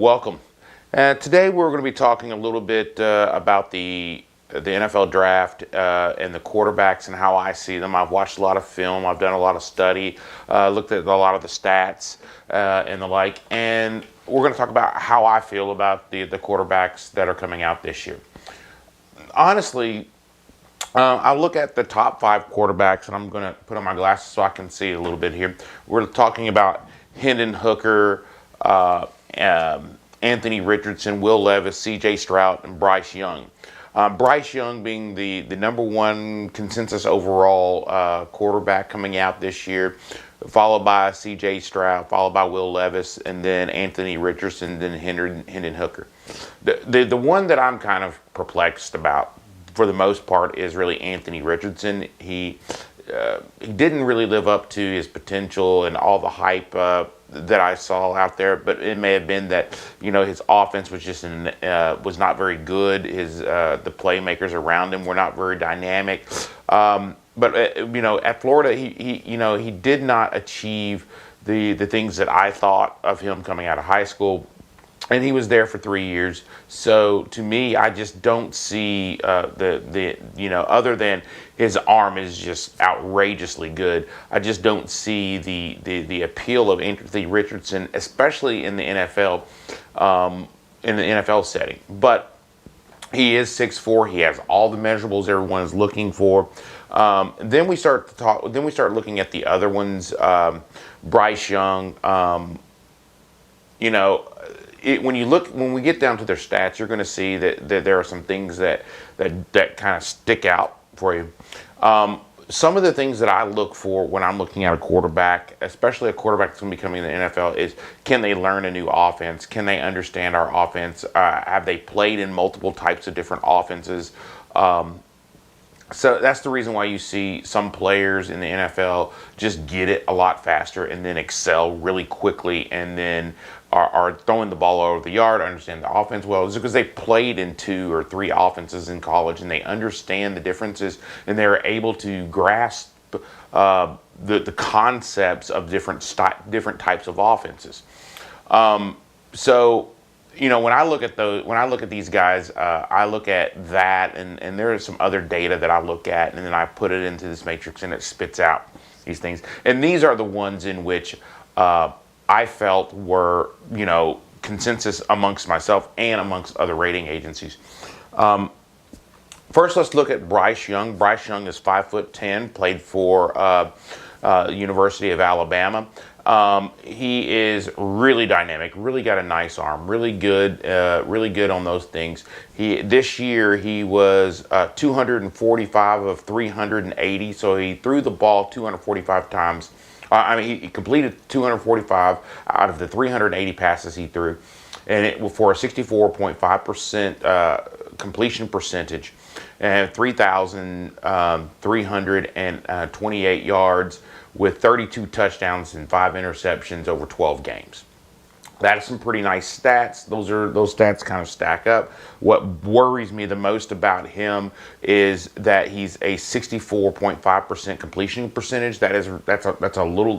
Welcome. Today we're going to be talking a little bit about the NFL draft and the quarterbacks and how I see them. I've watched a lot of film. I've done a lot of study, looked at a lot of the stats and the like. And we're going to talk about how I feel about the quarterbacks that are coming out this year. Honestly, I look at the top 5 quarterbacks, and I'm going to put on my glasses so I can see a little bit here. We're talking about Hendon Hooker, Anthony Richardson, Will Levis, C.J. Stroud, and Bryce Young. Bryce Young being the number one consensus overall quarterback coming out this year, followed by C.J. Stroud, followed by Will Levis, and then Anthony Richardson, then Hendon Hooker. The one that I'm kind of perplexed about, for the most part, is really Anthony Richardson. He didn't really live up to his potential and all the hype that I saw out there, but it may have been that his offense was just was not very good. The playmakers around him were not very dynamic. But at Florida, he did not achieve the things that I thought of him coming out of high school. And he was there for 3 years. So to me, I just don't see other than his arm is just outrageously good. I just don't see the appeal of Anthony Richardson, especially in the NFL, in the NFL setting. But he is 6'4". He has all the measurables everyone is looking for. Then we start looking at the other ones. Bryce Young. When we get down to their stats, you're going to see that there are some things that kind of stick out for you. Some of the things that I look for when I'm looking at a quarterback, especially a quarterback that's going to be coming in the NFL, is can they learn a new offense? Can they understand our offense? Have they played in multiple types of different offenses? So that's the reason why you see some players in the NFL just get it a lot faster and then excel really quickly, and then are throwing the ball over the yard, understand the offense well. It's because they played in 2 or 3 offenses in college, and they understand the differences, and they're able to grasp the concepts of different types of offenses. When I look at these guys, I look at that, and there is some other data that I look at, and then I put it into this matrix, and it spits out these things. And these are the ones in which I felt were, consensus amongst myself and amongst other rating agencies. First, let's look at Bryce Young. Bryce Young is 5'10", played for University of Alabama. He is really dynamic, really got a nice arm, really good on those things. This year he was 245 of 380, so he threw the ball 245 times. He completed 245 out of the 380 passes he threw, and it was for a 64.5% completion percentage, and 3,328 yards with 32 touchdowns and 5 interceptions over 12 games. That's some pretty nice stats. Those stats kind of stack up. What worries me the most about him is that he's a 64.5% completion percentage. That's not a little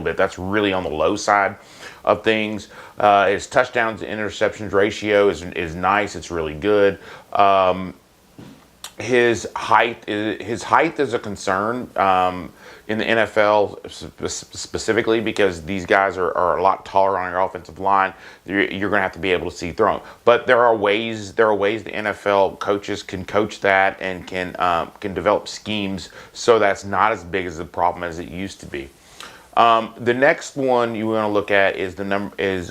bit. That's really on the low side of things. His touchdowns to interceptions ratio is nice. It's really good. His height is a concern in the NFL specifically, because these guys are a lot taller on your offensive line. You're going to have to be able to see throw. But there are ways the NFL coaches can coach that and can develop schemes so that's not as big as a problem as it used to be. The next one you want to look at is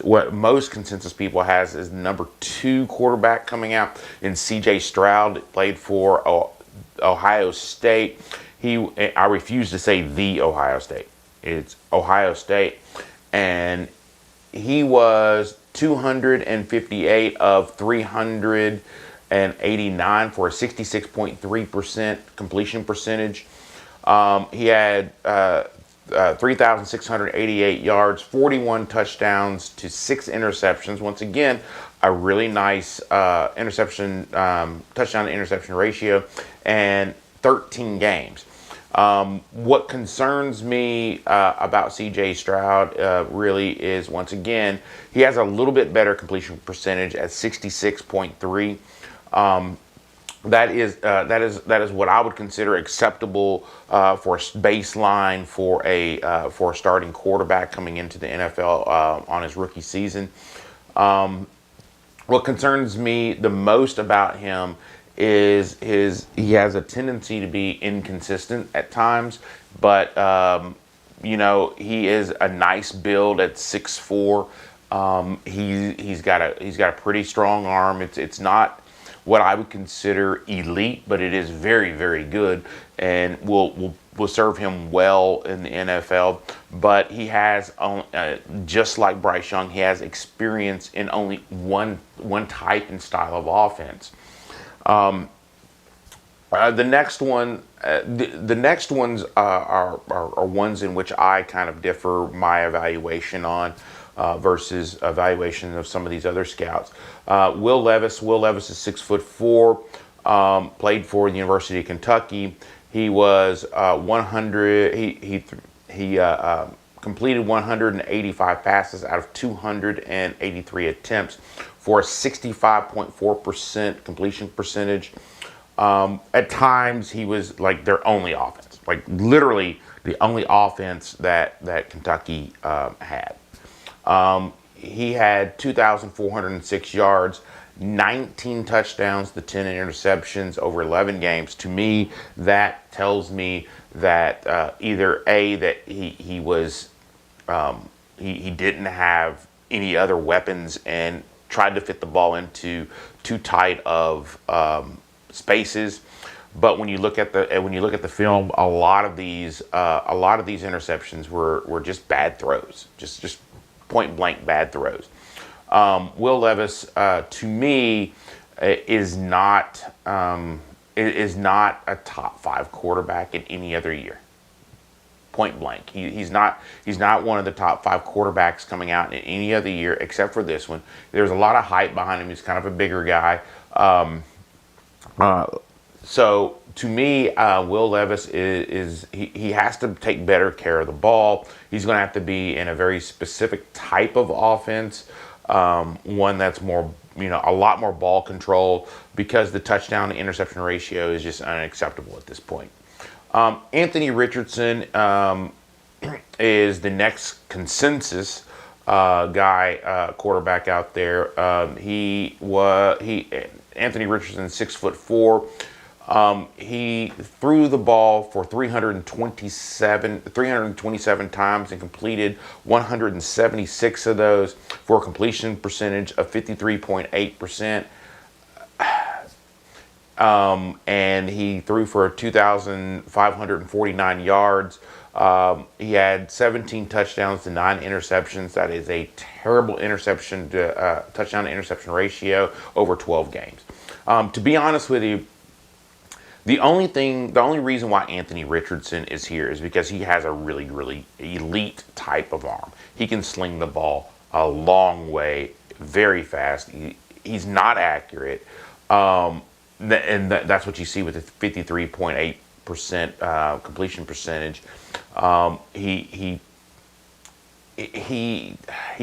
what most consensus people has is the number 2 quarterback coming out in C.J. Stroud. Played for Ohio State. I refuse to say the Ohio State. It's Ohio State, and he was 258 of 389 for a 66.3% completion percentage. He had 3,688 yards, 41 touchdowns to 6 interceptions. Once again, a really nice touchdown to interception ratio, and 13 games. What concerns me about C.J. Stroud really is, once again, he has a little bit better completion percentage at 66.3. That is what I would consider acceptable for a baseline for a starting quarterback coming into the NFL on his rookie season. What concerns me the most about him is he has a tendency to be inconsistent at times, but he is a nice build at 6'4". He's got a pretty strong arm. It's not what I would consider elite, but it is very, very good, and will serve him well in the NFL. But he has, just like Bryce Young, he has experience in only one type and style of offense. The next ones are ones in which I kind of differ my evaluation on versus evaluation of some of these other scouts. Will Levis. Will Levis is 6'4", played for the University of Kentucky. He was 100. He completed 185 passes out of 283 attempts for a 65.4% completion percentage. At times, he was like their only offense, like literally the only offense that Kentucky had. He had 2,406 yards, 19 touchdowns to 10 interceptions over 11 games. To me, that tells me that either A, that he was he didn't have any other weapons and tried to fit the ball into too tight of spaces. But when you look at the film, a lot of these interceptions were just bad throws, just point blank bad throws. Will Levis, to me, is not a top 5 quarterback in any other year. Point blank, he's not one of the top 5 quarterbacks coming out in any other year except for this one. There's a lot of hype behind him. He's kind of a bigger guy. So to me, Will Levis he has to take better care of the ball. He's going to have to be in a very specific type of offense, one that's more, a lot more ball control, because the touchdown to interception ratio is just unacceptable at this point. Anthony Richardson is the next consensus guy, quarterback out there. Anthony Richardson, 6'4". He threw the ball for 327 times and completed 176 of those for a completion percentage of 53.8%. And he threw for 2,549 yards. He had 17 touchdowns to 9 interceptions. That is a terrible touchdown to interception ratio over 12 games. To be honest with you, the only reason why Anthony Richardson is here is because he has a really, really elite type of arm. He can sling the ball a long way, very fast. He's not accurate. That's what you see with the 53.8% completion percentage. He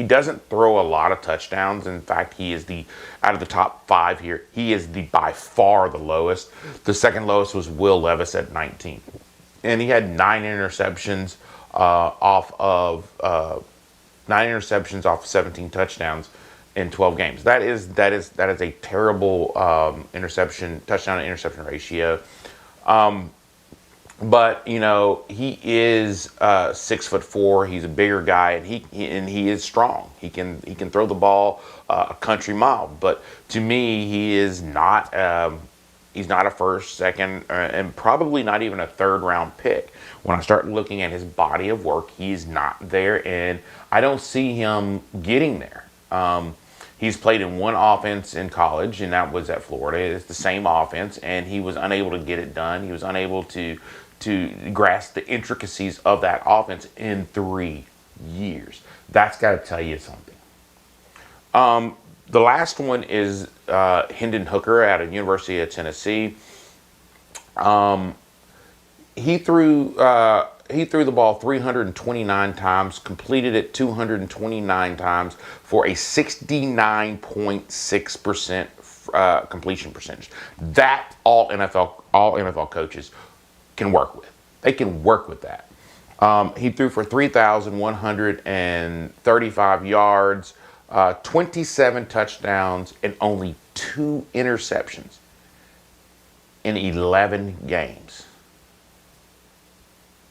doesn't throw a lot of touchdowns. In fact, he is out of the top 5 here, he is by far the lowest. The second lowest was Will Levis at 19, and he had 9 interceptions off of 17 touchdowns in 12 games. That is a terrible touchdown to interception ratio. But he is 6'4". He's a bigger guy, and he is strong. He can throw the ball a country mile. But to me, he is not. He's not a first, second, and probably not even a third round pick. When I start looking at his body of work, he's not there, and I don't see him getting there. He's played in one offense in college, and that was at Florida. It's the same offense, and he was unable to get it done. He was unable to grasp the intricacies of that offense in 3 years. That's got to tell you something. The last one is Hendon Hooker out of University of Tennessee. he threw the ball 329 times, completed it 229 times for a 69.6% completion percentage. That all NFL coaches can work with. They can work with that. He threw for 3,135 yards, 27 touchdowns, and only 2 interceptions in 11 games.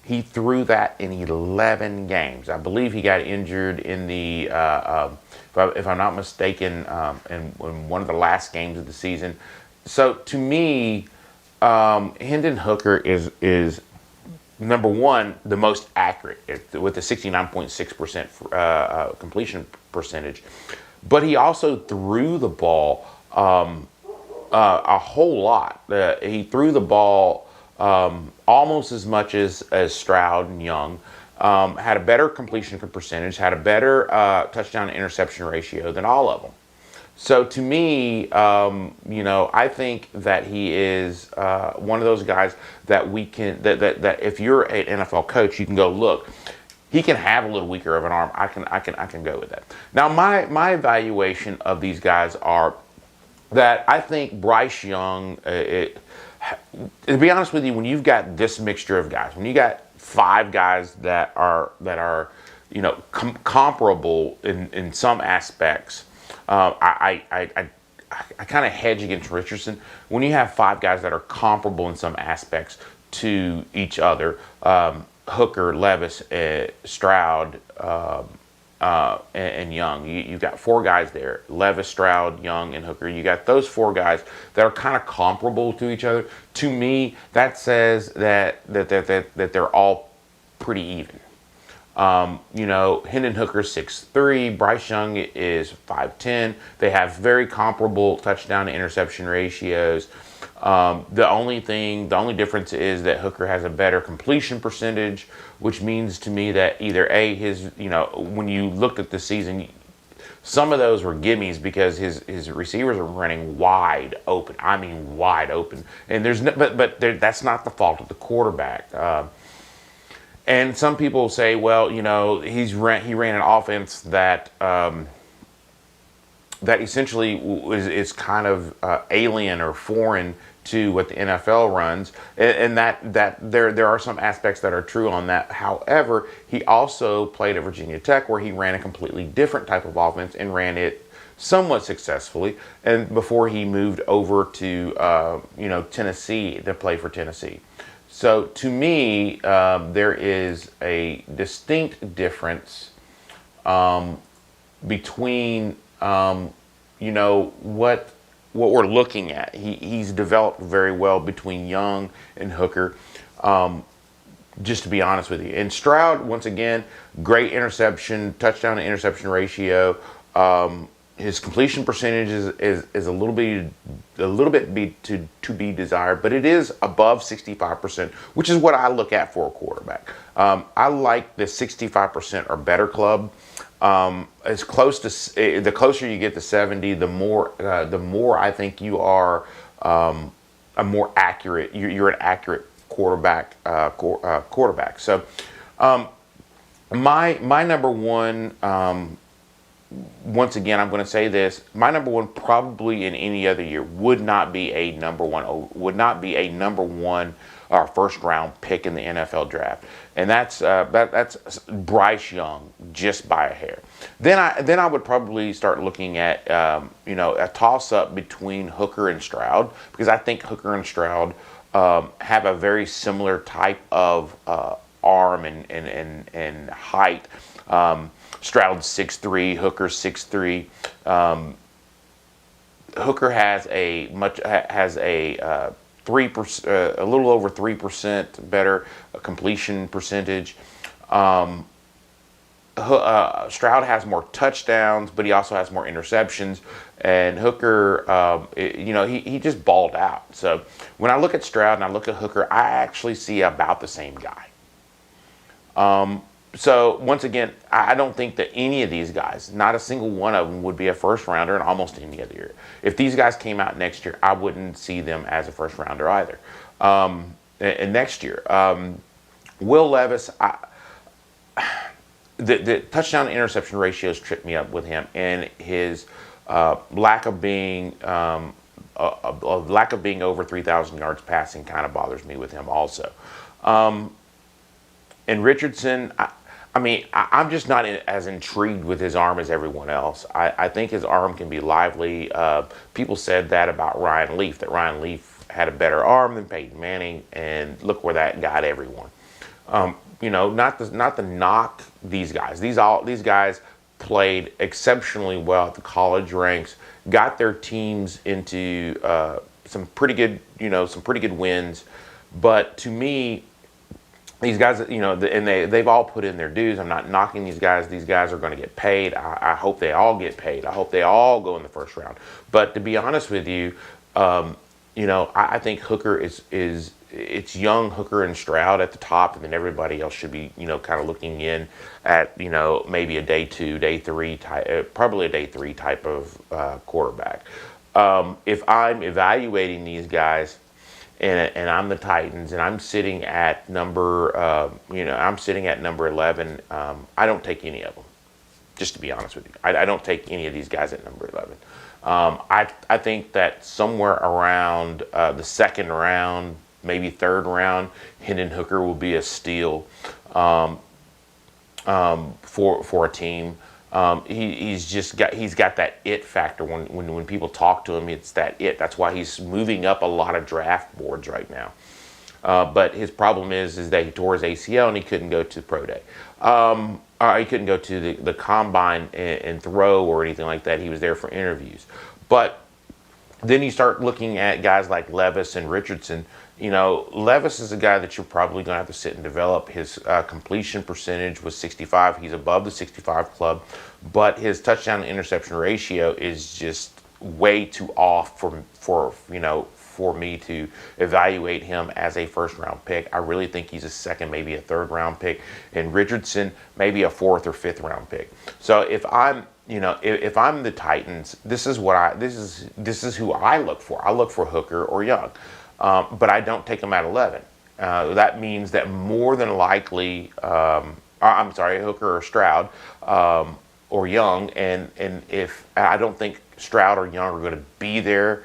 He threw that in 11 games. I believe he got injured in the, if I'm not mistaken, in one of the last games of the season. So to me, Hendon Hooker is number one, the most accurate with a 69.6% completion percentage. But he also threw the ball a whole lot. He threw the ball almost as much as Stroud and Young. Had a better completion percentage, had a better touchdown to interception ratio than all of them. So to me, I think that he is one of those guys that we can that if you're an NFL coach, you can go look. He can have a little weaker of an arm. I can go with that. Now my evaluation of these guys are that I think Bryce Young. To be honest with you, when you've got this mixture of guys, when you got 5 guys that are comparable in some aspects. I kind of hedge against Richardson. When you have 5 guys that are comparable in some aspects to each other, Hooker, Levis, Stroud, and Young. You've got 4 guys there: Levis, Stroud, Young, and Hooker. You got those 4 guys that are kind of comparable to each other. To me, that says that they're all pretty even. Hendon Hooker 6'3", Bryce Young is 5'10". They have very comparable touchdown to interception ratios. The only difference is that Hooker has a better completion percentage, which means to me that either when you looked at the season, some of those were gimmies because his receivers are running wide open. I mean, wide open. And that's not the fault of the quarterback. And some people say, well, he ran an offense that essentially is kind of alien or foreign to what the NFL runs, and that there are some aspects that are true on that. However, he also played at Virginia Tech, where he ran a completely different type of offense and ran it somewhat successfully, and before he moved over to Tennessee to play for Tennessee. So to me, there is a distinct difference between what we're looking at. He's developed very well between Young and Hooker, just to be honest with you. And Stroud, once again, great touchdown to interception ratio. His completion percentage is a little bit to be desired, but it is above 65%, which is what I look at for a quarterback. I like the 65% or better club. As close to the closer you get to 70, the more I think you are a more accurate. You're an accurate quarterback. So my number one. Once again, I'm going to say this: my number one, probably in any other year, would not be a number one or first round pick in the NFL draft, and that's Bryce Young, just by a hair. Then I would probably start looking at a toss up between Hooker and Stroud, because I think Hooker and Stroud have a very similar type of arm and height. Stroud's 6'3", Hooker's 6'3". Hooker has a 3%, a little over 3% better completion percentage. Stroud has more touchdowns, but he also has more interceptions. And Hooker, he just balled out. So when I look at Stroud and I look at Hooker, I actually see about the same guy. So once again, I don't think that any of these guys, not a single one of them, would be a first rounder in almost any other year. If these guys came out next year, I wouldn't see them as a first rounder either. and next year. Will Levis, the touchdown to interception ratios tripped me up with him, and his lack of being lack of being over 3,000 yards passing kind of bothers me with him also. And Richardson, I mean, I'm just not as intrigued with his arm as everyone else. I think his arm can be lively. People said that about Ryan Leaf, that Ryan Leaf had a better arm than Peyton Manning, and look where that got everyone. You know, not to knock these guys. These guys played exceptionally well at the college ranks, got their teams into some pretty good, some pretty good wins. But to me, these guys, and they've all put in their dues. I'm not knocking these guys. These guys are going to get paid. I hope they all get paid. I hope they all go in the first round. But to be honest with you, I think Hooker is it's young Hooker and Stroud at the top, and then everybody else should be, kind of looking in at, maybe a day 2, day 3 type, probably a day 3 type of quarterback. If I'm evaluating these guys, and I'm the Titans, and I'm sitting at number, I'm sitting at number 11. I don't take any of them, just to be honest with you. I don't take any of these guys at number 11. I think that somewhere around the second round, maybe third round, Hendon Hooker will be a steal for a team. He's got that it factor. When people talk to him, it's that it. That's why he's moving up a lot of draft boards right now. But his problem is that he tore his ACL and he couldn't go to pro day. He couldn't go to the combine and throw or anything like that. He was there for interviews. But then you start looking at guys like Levis and Richardson. Levis is a guy that you're probably going to have to sit and develop. His completion percentage was 65. He's above the 65 club, but his touchdown to interception ratio is just way too off for me to evaluate him as a first round pick. I really think he's a second, maybe a third round pick, and Richardson maybe a fourth or fifth round pick. So if I'm the Titans, this is who I look for. I look for Hooker or Young. But I don't take them at 11. That means that more than likely, Hooker or Stroud or Young, and if I don't think Stroud or Young are going to be there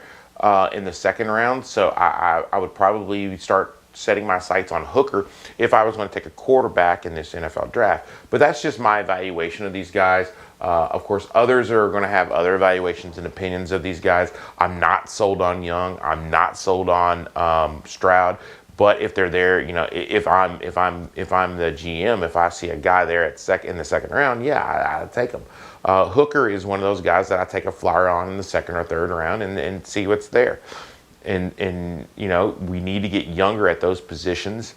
in the second round, so I would probably start setting my sights on Hooker if I was going to take a quarterback in this NFL draft. But that's just my evaluation of these guys. Of course, others are going to have other evaluations and opinions of these guys. I'm not sold on Young. I'm not sold on Stroud. But if they're there, if I'm the GM, if I see a guy there in the second round, yeah, I take him. Hooker is one of those guys that I take a flyer on in the second or third round and see what's there. And we need to get younger at those positions.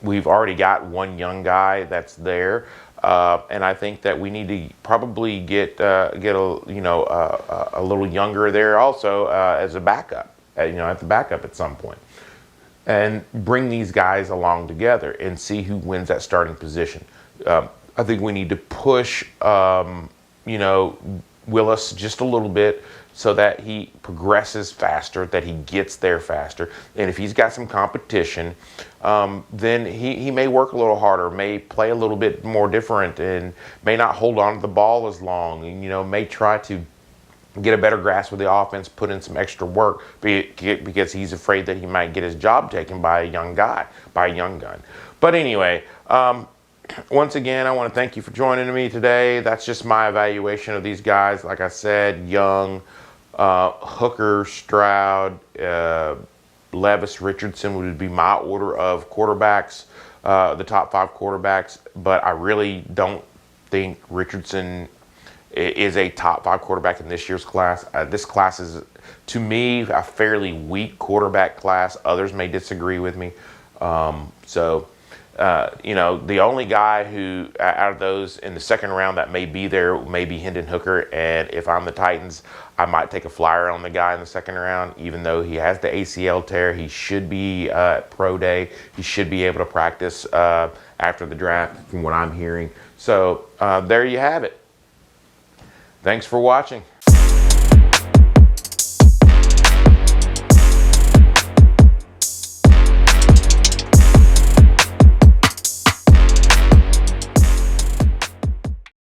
We've already got one young guy that's there. And I think that we need to probably get a little younger there also as a backup, at the backup at some point, and bring these guys along together and see who wins that starting position. I think we need to push, Willis just a little bit so that he progresses faster, that he gets there faster. And if he's got some competition, then he may work a little harder, may play a little bit more different, and may not hold on to the ball as long, and, may try to get a better grasp of the offense, put in some extra work because he's afraid that he might get his job taken by a young guy, by a young gun. But anyway, once again, I want to thank you for joining me today. That's just my evaluation of these guys. Like I said, Young, Hooker, Stroud, Levis, Richardson would be my order of quarterbacks, the top 5 quarterbacks. But I really don't think Richardson is a top 5 quarterback in this year's class. This class is, to me, a fairly weak quarterback class. Others may disagree with me. The only guy who, out of those in the second round that may be there, may be Hendon Hooker. And if I'm the Titans, I might take a flyer on the guy in the second round. Even though he has the ACL tear, he should be at pro day. He should be able to practice after the draft, from what I'm hearing. So there you have it. Thanks for watching.